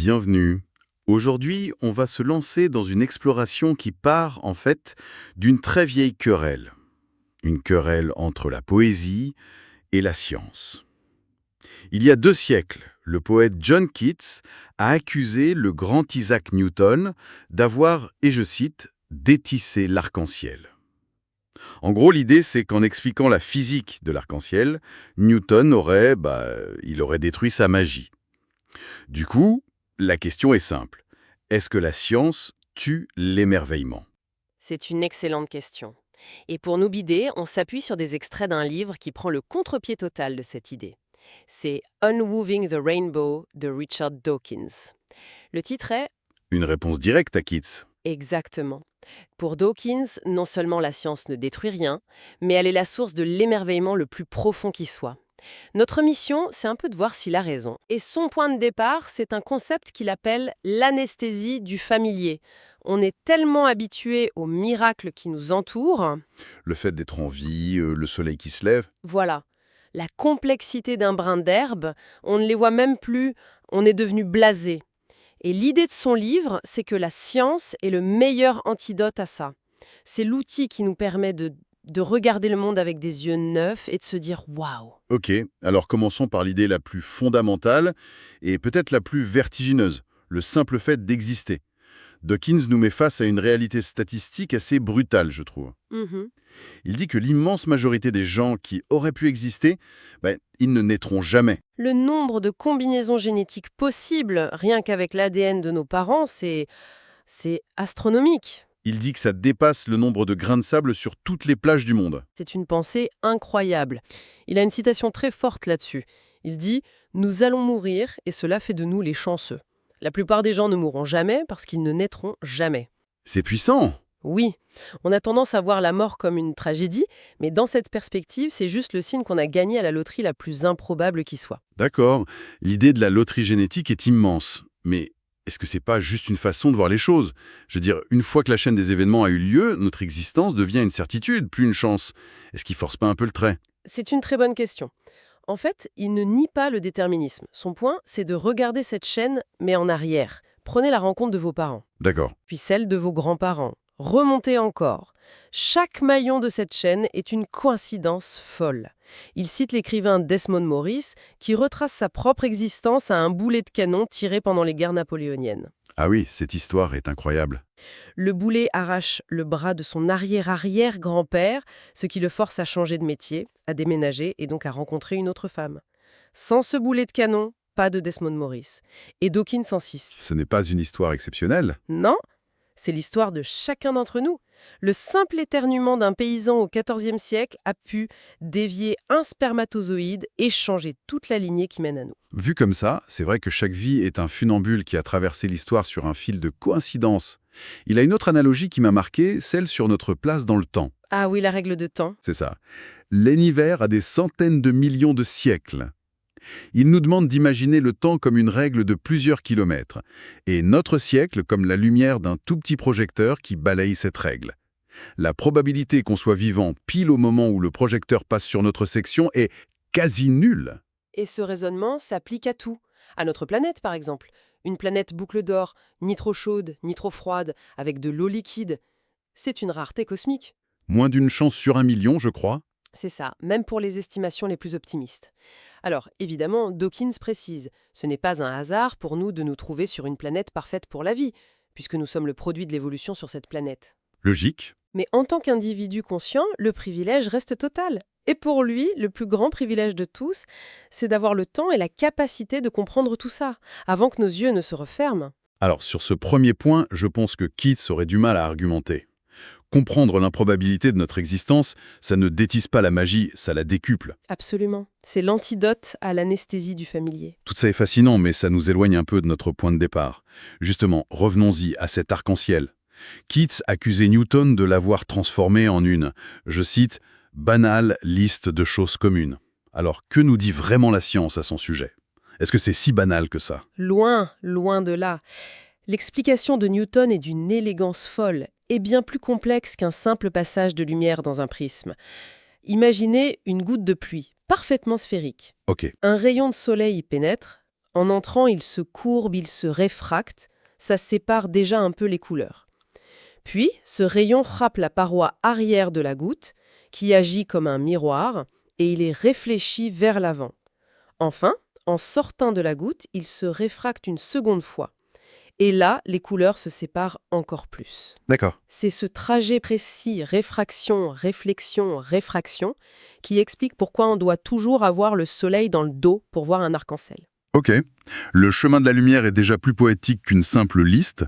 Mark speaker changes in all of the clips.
Speaker 1: Bienvenue. Aujourd'hui, on va se lancer dans une exploration qui part, en fait, d'une très vieille querelle. Une querelle entre la poésie et la science. Il y a 2 siècles, le poète John Keats a accusé le grand Isaac Newton d'avoir, et je cite, détissé l'arc-en-ciel. En gros, l'idée, c'est qu'en expliquant la physique de l'arc-en-ciel, Newton il aurait détruit sa magie. Du coup, la question est simple. Est-ce que la science tue l'émerveillement?
Speaker 2: C'est une excellente question. Et pour nous guider, on s'appuie sur des extraits d'un livre qui prend le contre-pied total de cette idée. C'est Unwooving the Rainbow de Richard Dawkins. Le titre est
Speaker 1: Une réponse directe à Keats.
Speaker 2: Exactement. Pour Dawkins, non seulement la science ne détruit rien, mais elle est la source de l'émerveillement le plus profond qui soit. Notre mission, c'est un peu de voir s'il a raison. Et son point de départ, c'est un concept qu'il appelle l'anesthésie du familier. On est tellement habitué aux miracles qui nous entourent.
Speaker 1: Le fait d'être en vie, le soleil qui se lève.
Speaker 2: Voilà. La complexité d'un brin d'herbe, on ne les voit même plus, on est devenu blasé. Et l'idée de son livre, c'est que la science est le meilleur antidote à ça. C'est l'outil qui nous permet de regarder le monde avec des yeux neufs et de se dire « waouh ».
Speaker 1: Ok, alors commençons par l'idée la plus fondamentale et peut-être la plus vertigineuse, le simple fait d'exister. Dawkins nous met face à une réalité statistique assez brutale, je trouve. Il dit que l'immense majorité des gens qui auraient pu exister, ils ne naîtront jamais.
Speaker 2: Le nombre de combinaisons génétiques possibles, rien qu'avec l'ADN de nos parents, c'est astronomique.
Speaker 1: Il dit que ça dépasse le nombre de grains de sable sur toutes les plages du monde.
Speaker 2: C'est une pensée incroyable. Il a une citation très forte là-dessus. Il dit « Nous allons mourir et cela fait de nous les chanceux ». La plupart des gens ne mourront jamais parce qu'ils ne naîtront jamais.
Speaker 1: C'est puissant!
Speaker 2: Oui, on a tendance à voir la mort comme une tragédie, mais dans cette perspective, c'est juste le signe qu'on a gagné à la loterie la plus improbable qui soit.
Speaker 1: D'accord, l'idée de la loterie génétique est immense. Mais est-ce que c'est pas juste une façon de voir les choses? Je veux dire, une fois que la chaîne des événements a eu lieu, notre existence devient une certitude, plus une chance. Est-ce qu'il force pas un peu le trait?
Speaker 2: C'est une très bonne question. En fait, il ne nie pas le déterminisme. Son point, c'est de regarder cette chaîne, mais en arrière. Prenez la rencontre de vos parents,
Speaker 1: D'accord.
Speaker 2: puis celle de vos grands-parents. Remontez encore. Chaque maillon de cette chaîne est une coïncidence folle. Il cite l'écrivain Desmond Morris, qui retrace sa propre existence à un boulet de canon tiré pendant les guerres napoléoniennes.
Speaker 1: Ah oui, cette histoire est incroyable.
Speaker 2: Le boulet arrache le bras de son arrière-arrière-grand-père, ce qui le force à changer de métier, à déménager et donc à rencontrer une autre femme. Sans ce boulet de canon, pas de Desmond Morris. Et Dawkins insiste.
Speaker 1: Ce n'est pas une histoire exceptionnelle.
Speaker 2: Non, c'est l'histoire de chacun d'entre nous. Le simple éternuement d'un paysan au XIVe siècle a pu dévier un spermatozoïde et changer toute la lignée qui mène à nous.
Speaker 1: Vu comme ça, c'est vrai que chaque vie est un funambule qui a traversé l'histoire sur un fil de coïncidence. Il a une autre analogie qui m'a marqué, celle sur notre place dans le temps.
Speaker 2: Ah oui, la règle de temps.
Speaker 1: C'est ça. L'univers a des centaines de millions de siècles. Il nous demande d'imaginer le temps comme une règle de plusieurs kilomètres, et notre siècle comme la lumière d'un tout petit projecteur qui balaye cette règle. La probabilité qu'on soit vivant pile au moment où le projecteur passe sur notre section est quasi nulle.
Speaker 2: Et ce raisonnement s'applique à tout. À notre planète, par exemple. Une planète boucle d'or, ni trop chaude, ni trop froide, avec de l'eau liquide. C'est une rareté cosmique.
Speaker 1: Moins d'une chance sur 1 million, je crois.
Speaker 2: C'est ça, même pour les estimations les plus optimistes. Alors, évidemment, Dawkins précise, ce n'est pas un hasard pour nous de nous trouver sur une planète parfaite pour la vie, puisque nous sommes le produit de l'évolution sur cette planète.
Speaker 1: Logique.
Speaker 2: Mais en tant qu'individu conscient, le privilège reste total. Et pour lui, le plus grand privilège de tous, c'est d'avoir le temps et la capacité de comprendre tout ça, avant que nos yeux ne se referment.
Speaker 1: Alors sur ce premier point, je pense que Keats aurait du mal à argumenter. Comprendre l'improbabilité de notre existence, ça ne détisse pas la magie, ça la décuple.
Speaker 2: Absolument. C'est l'antidote à l'anesthésie du familier.
Speaker 1: Tout ça est fascinant, mais ça nous éloigne un peu de notre point de départ. Justement, revenons-y à cet arc-en-ciel. Keats accusait Newton de l'avoir transformé en une, je cite, « banale liste de choses communes ». Alors, que nous dit vraiment la science à son sujet? Est-ce que c'est si banal que ça?
Speaker 2: Loin, loin de là. L'explication de Newton est d'une élégance folle et bien plus complexe qu'un simple passage de lumière dans un prisme. Imaginez une goutte de pluie, parfaitement sphérique.
Speaker 1: Ok.
Speaker 2: Un rayon de soleil y pénètre, En entrant, il se courbe, il se réfracte, ça sépare déjà un peu les couleurs. Puis, ce rayon frappe la paroi arrière de la goutte, qui agit comme un miroir, et il est réfléchi vers l'avant. Enfin, en sortant de la goutte, il se réfracte une seconde fois. Et là, les couleurs se séparent encore plus.
Speaker 1: D'accord.
Speaker 2: C'est ce trajet précis, réfraction, réflexion, réfraction, qui explique pourquoi on doit toujours avoir le soleil dans le dos pour voir un arc-en-ciel.
Speaker 1: Ok. Le chemin de la lumière est déjà plus poétique qu'une simple liste.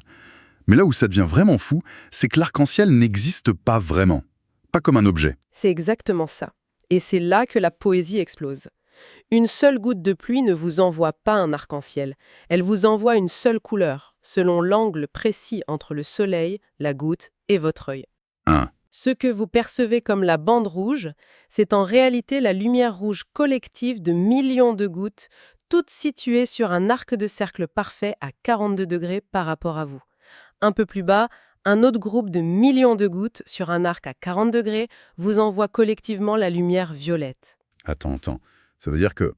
Speaker 1: Mais là où ça devient vraiment fou, c'est que l'arc-en-ciel n'existe pas vraiment. Pas comme un objet.
Speaker 2: C'est exactement ça. Et c'est là que la poésie explose. Une seule goutte de pluie ne vous envoie pas un arc-en-ciel. Elle vous envoie une seule couleur, selon l'angle précis entre le soleil, la goutte et votre œil.
Speaker 1: Hein.
Speaker 2: Ce que vous percevez comme la bande rouge, c'est en réalité la lumière rouge collective de millions de gouttes, toutes situées sur un arc de cercle parfait à 42 degrés par rapport à vous. Un peu plus bas, un autre groupe de millions de gouttes sur un arc à 40 degrés vous envoie collectivement la lumière violette.
Speaker 1: Attends. Ça veut dire que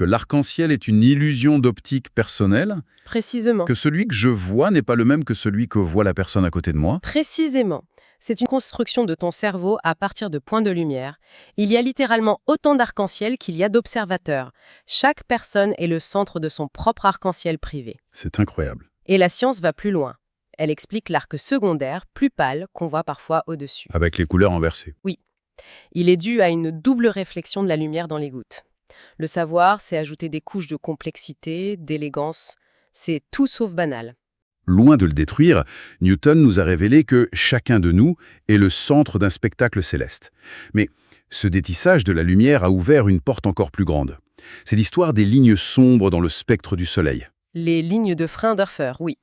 Speaker 1: l'arc-en-ciel est une illusion d'optique personnelle,
Speaker 2: Précisément.
Speaker 1: que celui que je vois n'est pas le même que celui que voit la personne à côté de moi.
Speaker 2: Précisément. C'est une construction de ton cerveau à partir de points de lumière. Il y a littéralement autant d'arc-en-ciel qu'il y a d'observateurs. Chaque personne est le centre de son propre arc-en-ciel privé.
Speaker 1: C'est incroyable.
Speaker 2: Et la science va plus loin. Elle explique l'arc secondaire, plus pâle, qu'on voit parfois au-dessus.
Speaker 1: Avec les couleurs inversées.
Speaker 2: Il est dû à une double réflexion de la lumière dans les gouttes. Le savoir, c'est ajouter des couches de complexité, d'élégance. C'est tout sauf banal.
Speaker 1: Loin de le détruire, Newton nous a révélé que chacun de nous est le centre d'un spectacle céleste. Mais ce détissage de la lumière a ouvert une porte encore plus grande. C'est l'histoire des lignes sombres dans le spectre du Soleil.
Speaker 2: Les lignes de frein d'Hörfer, oui.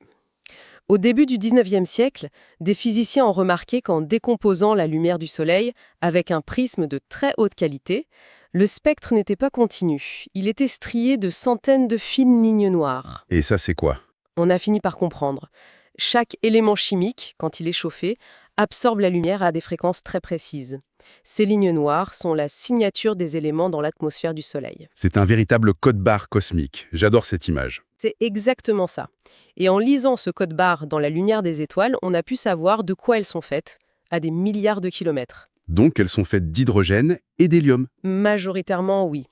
Speaker 2: Au début du 19e siècle, des physiciens ont remarqué qu'en décomposant la lumière du Soleil avec un prisme de très haute qualité, le spectre n'était pas continu. Il était strié de centaines de fines lignes noires.
Speaker 1: Et ça, c'est quoi?
Speaker 2: On a fini par comprendre. Chaque élément chimique, quand il est chauffé, absorbe la lumière à des fréquences très précises. Ces lignes noires sont la signature des éléments dans l'atmosphère du Soleil.
Speaker 1: C'est un véritable code-barre cosmique. J'adore cette image.
Speaker 2: C'est exactement ça. Et en lisant ce code-barre dans la lumière des étoiles, on a pu savoir de quoi elles sont faites, à des milliards de kilomètres.
Speaker 1: Donc, elles sont faites d'hydrogène et d'hélium.
Speaker 2: Majoritairement, oui.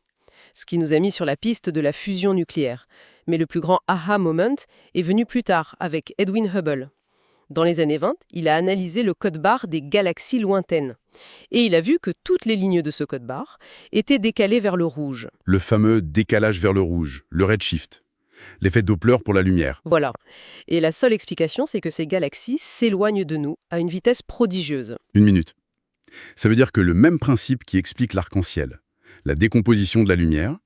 Speaker 2: Ce qui nous a mis sur la piste de la fusion nucléaire. Mais le plus grand aha moment est venu plus tard, avec Edwin Hubble. Dans les années 20, il a analysé le code-barre des galaxies lointaines. Et il a vu que toutes les lignes de ce code-barre étaient décalées vers le rouge.
Speaker 1: Le fameux décalage vers le rouge, le redshift. L'effet Doppler pour la lumière.
Speaker 2: Voilà. Et la seule explication, c'est que ces galaxies s'éloignent de nous à une vitesse prodigieuse.
Speaker 1: Une minute. Ça veut dire que le même principe qui explique l'arc-en-ciel, la décomposition de la lumière,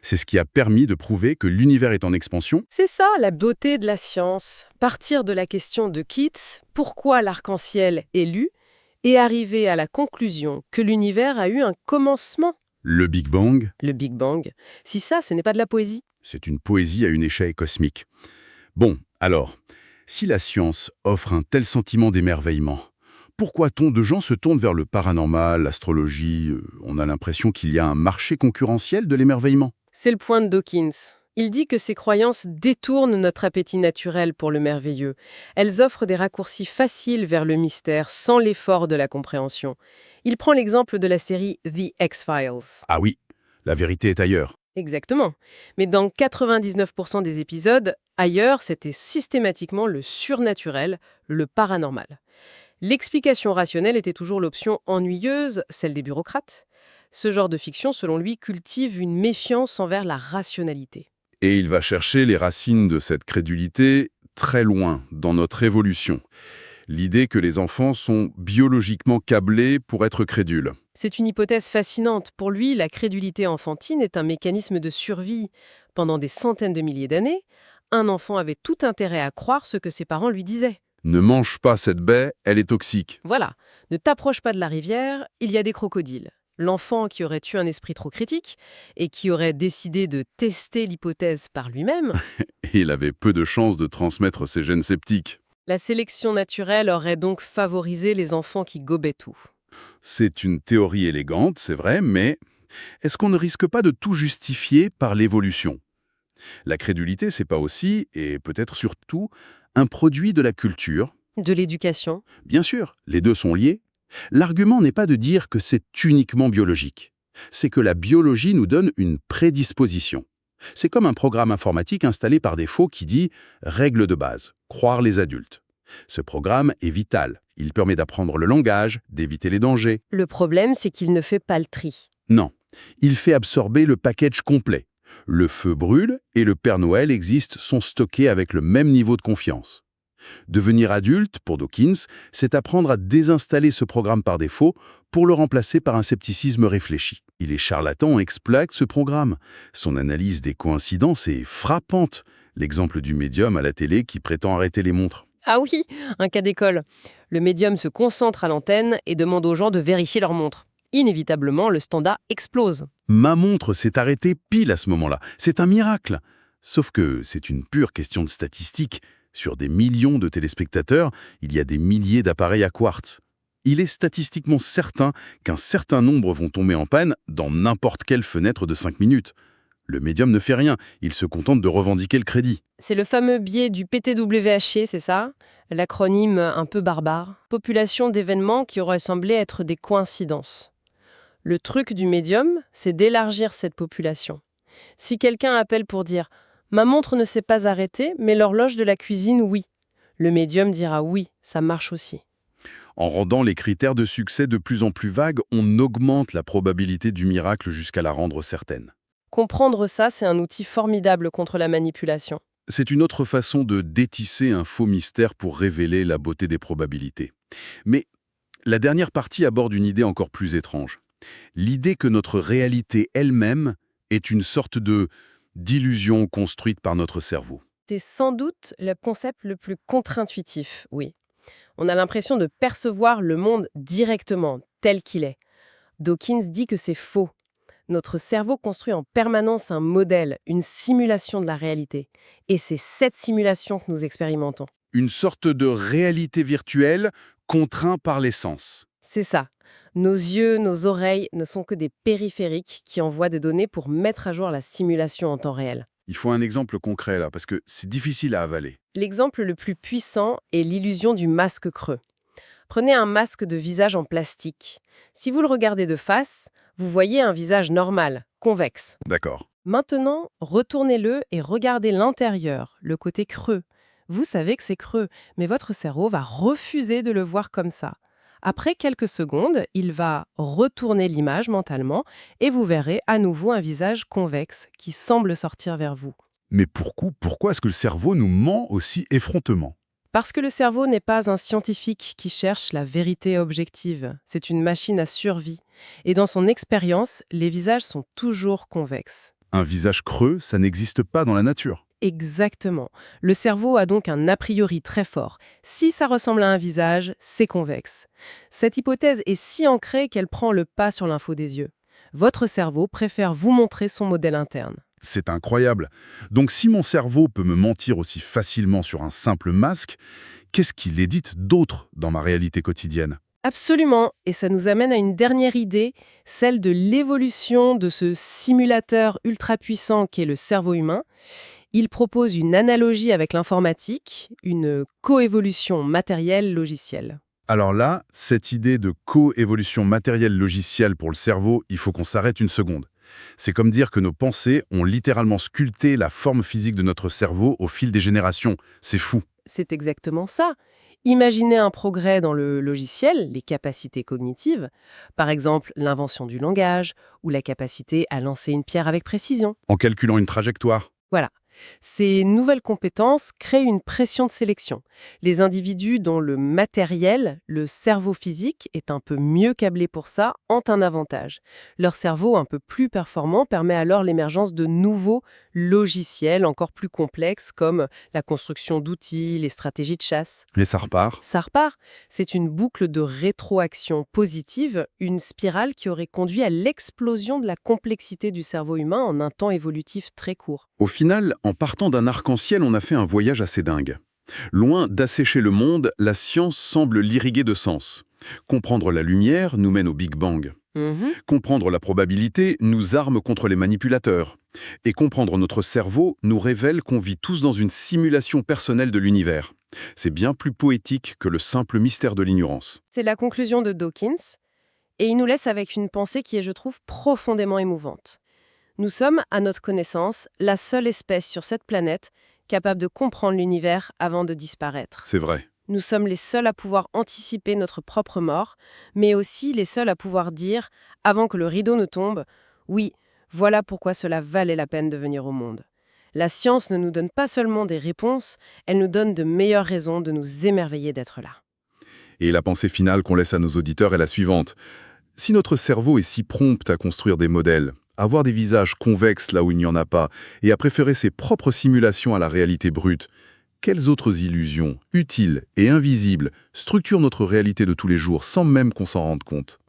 Speaker 1: c'est ce qui a permis de prouver que l'univers est en expansion.
Speaker 2: C'est ça, la beauté de la science. Partir de la question de Keats, pourquoi l'arc-en-ciel est lu, et arriver à la conclusion que l'univers a eu un commencement.
Speaker 1: Le Big Bang,
Speaker 2: Le Big Bang. Si ça, ce n'est pas de la poésie.
Speaker 1: c'est une poésie à une échelle cosmique. Bon, alors, si la science offre un tel sentiment d'émerveillement, pourquoi tant de gens se tournent vers le paranormal, l'astrologie? On a l'impression qu'il y a un marché concurrentiel de l'émerveillement.
Speaker 2: C'est le point de Dawkins. Il dit que ces croyances détournent notre appétit naturel pour le merveilleux. Elles offrent des raccourcis faciles vers le mystère sans l'effort de la compréhension. Il prend l'exemple de la série The X-Files.
Speaker 1: Ah oui, la vérité est ailleurs.
Speaker 2: Exactement. Mais dans 99% des épisodes, ailleurs, c'était systématiquement le surnaturel, le paranormal. L'explication rationnelle était toujours l'option ennuyeuse, celle des bureaucrates. Ce genre de fiction, selon lui, cultive une méfiance envers la rationalité.
Speaker 1: Et il va chercher les racines de cette crédulité très loin dans notre évolution. L'idée que les enfants sont biologiquement câblés pour être crédules.
Speaker 2: C'est une hypothèse fascinante. Pour lui, la crédulité enfantine est un mécanisme de survie. Pendant des centaines de milliers d'années, un enfant avait tout intérêt à croire ce que ses parents lui disaient.
Speaker 1: Ne mange pas cette baie, elle est toxique.
Speaker 2: Voilà, ne t'approche pas de la rivière, il y a des crocodiles. L'enfant qui aurait eu un esprit trop critique et qui aurait décidé de tester l'hypothèse par lui-même,
Speaker 1: Et il avait peu de chances de transmettre ses gènes sceptiques.
Speaker 2: la sélection naturelle aurait donc favorisé les enfants qui gobaient tout.
Speaker 1: C'est une théorie élégante, c'est vrai, mais est-ce qu'on ne risque pas de tout justifier par l'évolution? La crédulité, c'est pas aussi, et peut-être surtout, un produit de la culture.
Speaker 2: De l'éducation.
Speaker 1: Bien sûr, les deux sont liés. L'argument n'est pas de dire que c'est uniquement biologique. C'est que la biologie nous donne une prédisposition. C'est comme un programme informatique installé par défaut qui dit « règle de base, croire les adultes ». Ce programme est vital. Il permet d'apprendre le langage, d'éviter les dangers.
Speaker 2: Le problème, c'est qu'il ne fait pas le tri.
Speaker 1: Non, il fait absorber le package complet. Le feu brûle et le Père Noël existe sont stockés avec le même niveau de confiance. Devenir adulte, pour Dawkins, c'est apprendre à désinstaller ce programme par défaut pour le remplacer par un scepticisme réfléchi. Les charlatans exploitent ce programme. Son analyse des coïncidences est frappante. L'exemple du médium à la télé qui prétend arrêter les montres.
Speaker 2: Ah oui, un cas d'école. Le médium se concentre à l'antenne et demande aux gens de vérifier leur montre. Inévitablement, le standard explose.
Speaker 1: Ma montre s'est arrêtée pile à ce moment-là. C'est un miracle. Sauf que c'est une pure question de statistique. Sur des millions de téléspectateurs, il y a des milliers d'appareils à quartz. Il est statistiquement certain qu'un certain nombre vont tomber en panne dans n'importe quelle fenêtre de 5 minutes. Le médium ne fait rien, il se contente de revendiquer le crédit.
Speaker 2: C'est le fameux biais du PTWH, c'est ça? L'acronyme un peu barbare. Population d'événements qui auraient semblé être des coïncidences. Le truc du médium, c'est d'élargir cette population. Si quelqu'un appelle pour dire « ma montre ne s'est pas arrêtée, mais l'horloge de la cuisine, oui », le médium dira « oui, ça marche aussi ».
Speaker 1: En rendant les critères de succès de plus en plus vagues, on augmente la probabilité du miracle jusqu'à la rendre certaine.
Speaker 2: Comprendre ça, c'est un outil formidable contre la manipulation.
Speaker 1: C'est une autre façon de détisser un faux mystère pour révéler la beauté des probabilités. Mais la dernière partie aborde une idée encore plus étrange. L'idée que notre réalité elle-même est une sorte d'illusion construite par notre cerveau.
Speaker 2: C'est sans doute le concept le plus contre-intuitif, oui. On a l'impression de percevoir le monde directement, tel qu'il est. Dawkins dit que c'est faux. Notre cerveau construit en permanence un modèle, une simulation de la réalité. Et c'est cette simulation que nous expérimentons.
Speaker 1: Une sorte de réalité virtuelle contrainte par les sens.
Speaker 2: C'est ça. Nos yeux, nos oreilles ne sont que des périphériques qui envoient des données pour mettre à jour la simulation en temps réel.
Speaker 1: Il faut un exemple concret là, parce que c'est difficile à avaler.
Speaker 2: L'exemple le plus puissant est l'illusion du masque creux. Prenez un masque de visage en plastique. Si vous le regardez de face, vous voyez un visage normal, convexe.
Speaker 1: D'accord.
Speaker 2: Maintenant, retournez-le et regardez l'intérieur, le côté creux. Vous savez que c'est creux, mais votre cerveau va refuser de le voir comme ça. Après quelques secondes, il va retourner l'image mentalement et vous verrez à nouveau un visage convexe qui semble sortir vers vous.
Speaker 1: Mais pourquoi est-ce que le cerveau nous ment aussi effrontément?
Speaker 2: Parce que le cerveau n'est pas un scientifique qui cherche la vérité objective, c'est une machine à survie. Et dans son expérience, les visages sont toujours convexes.
Speaker 1: Un visage creux, ça n'existe pas dans la nature.
Speaker 2: Exactement. Le cerveau a donc un a priori très fort. Si ça ressemble à un visage, c'est convexe. Cette hypothèse est si ancrée qu'elle prend le pas sur l'info des yeux. Votre cerveau préfère vous montrer son modèle interne.
Speaker 1: C'est incroyable. Donc si mon cerveau peut me mentir aussi facilement sur un simple masque, qu'est-ce qu'il édite d'autre dans ma réalité quotidienne?
Speaker 2: Absolument, et ça nous amène à une dernière idée, celle de l'évolution de ce simulateur ultra puissant qu'est le cerveau humain. Il propose une analogie avec l'informatique, une coévolution matérielle-logicielle.
Speaker 1: Alors là, cette idée de coévolution matérielle-logicielle pour le cerveau, il faut qu'on s'arrête une seconde. C'est comme dire que nos pensées ont littéralement sculpté la forme physique de notre cerveau au fil des générations. C'est fou.
Speaker 2: C'est exactement ça. Imaginez un progrès dans le logiciel, les capacités cognitives, par exemple l'invention du langage ou la capacité à lancer une pierre avec précision.
Speaker 1: En calculant une trajectoire.
Speaker 2: Voilà. Ces nouvelles compétences créent une pression de sélection. Les individus dont le matériel, le cerveau physique, est un peu mieux câblé pour ça, ont un avantage. Leur cerveau un peu plus performant permet alors l'émergence de nouveaux logiciels encore plus complexes comme la construction d'outils, les stratégies de chasse.
Speaker 1: Et ça repart.
Speaker 2: Ça repart. C'est une boucle de rétroaction positive, une spirale qui aurait conduit à l'explosion de la complexité du cerveau humain en un temps évolutif très court.
Speaker 1: Au final, en partant d'un arc-en-ciel, on a fait un voyage assez dingue. Loin d'assécher le monde, la science semble l'irriguer de sens. Comprendre la lumière nous mène au Big Bang. Comprendre la probabilité nous arme contre les manipulateurs.
Speaker 3: Et comprendre notre cerveau nous révèle qu'on vit tous dans une simulation personnelle de l'univers. C'est bien plus poétique que le simple mystère de l'ignorance.
Speaker 2: C'est la conclusion de Dawkins, et il nous laisse avec une pensée qui est, je trouve, profondément émouvante. Nous sommes, à notre connaissance, la seule espèce sur cette planète capable de comprendre l'univers avant de disparaître.
Speaker 3: C'est vrai.
Speaker 2: Nous sommes les seuls à pouvoir anticiper notre propre mort, mais aussi les seuls à pouvoir dire, avant que le rideau ne tombe, oui, voilà pourquoi cela valait la peine de venir au monde. La science ne nous donne pas seulement des réponses, elle nous donne de meilleures raisons de nous émerveiller d'être là.
Speaker 3: Et la pensée finale qu'on laisse à nos auditeurs est la suivante. Si notre cerveau est si prompt à construire des modèles, à voir des visages convexes là où il n'y en a pas, et à préférer ses propres simulations à la réalité brute, quelles autres illusions, utiles et invisibles, structurent notre réalité de tous les jours sans même qu'on s'en rende compte ?